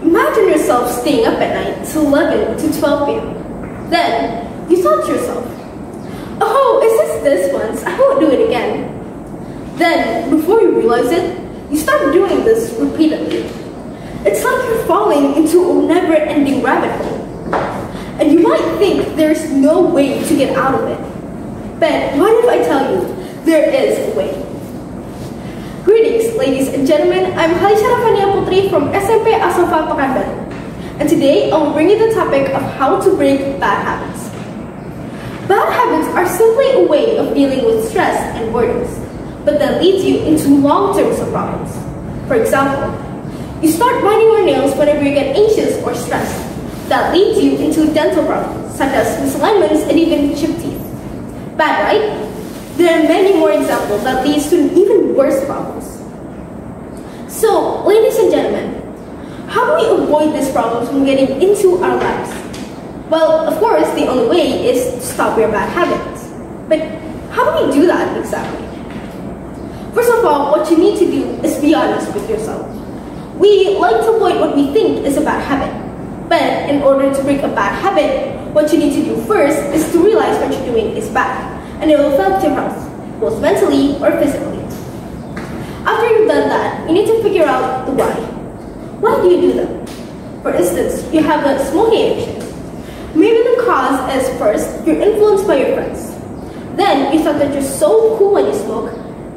Imagine yourself staying up at night till 11 to 12 p.m. Then, you thought to yourself, oh, is this once? I won't do it again. Then, before you realize it, you start doing this repeatedly. It's like you're falling into a never-ending rabbit hole. And you might think there's no way to get out of it. But what if I tell you, there is a way? Greetings, ladies and gentlemen. I'm Rafania Putri from SMP As-Shofa and today I will bring you the topic of how to break bad habits. Bad habits are simply a way of dealing with stress and boredoms, but that leads you into long-term problems. For example, you start biting your nails whenever you get anxious or stressed. That leads you into dental problems, such as misalignments and even chipped teeth. Bad, right? There are many more examples that leads to even worse problems. So, ladies and gentlemen, how do we avoid these problems from getting into our lives? Well, of course, the only way is to stop your bad habits. But how do we do that exactly? First of all, what you need to do is be honest with yourself. We like to avoid what we think is a bad habit. But in order to break a bad habit, what you need to do first is to realize what you're doing is bad, and it will affect your health, both mentally or physically. After you've done that, you need to figure out the why. Why do you do them? For instance, you have a smoking addiction. Maybe the cause is first, you're influenced by your friends. Then, you thought that you're so cool when you smoke,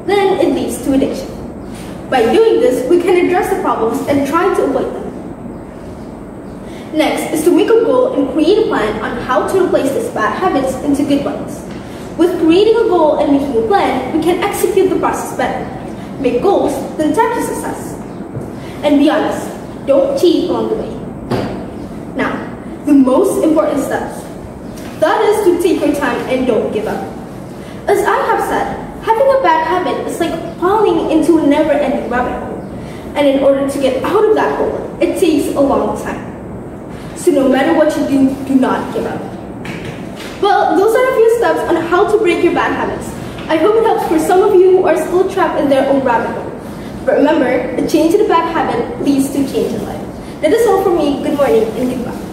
then it leads to addiction. By doing this, we can address the problems and try to avoid them. Next is to make a goal and create a plan on how to replace these bad habits into good ones. With creating a goal and making a plan, we can execute the process better. Make goals, then track your success. And be honest, don't cheat along the way. Now, the most important steps. That is to take your time and don't give up. As I have said, having a bad habit is like falling into a never-ending rabbit hole. And in order to get out of that hole, it takes a long time. So no matter what you do not give up. Well, those are a few steps on how to break your bad habits. I hope it helps for some of you who are still trapped in their own rabbit hole. But remember, a change in a bad habit leads to change in life. That is all from me. Good morning and goodbye.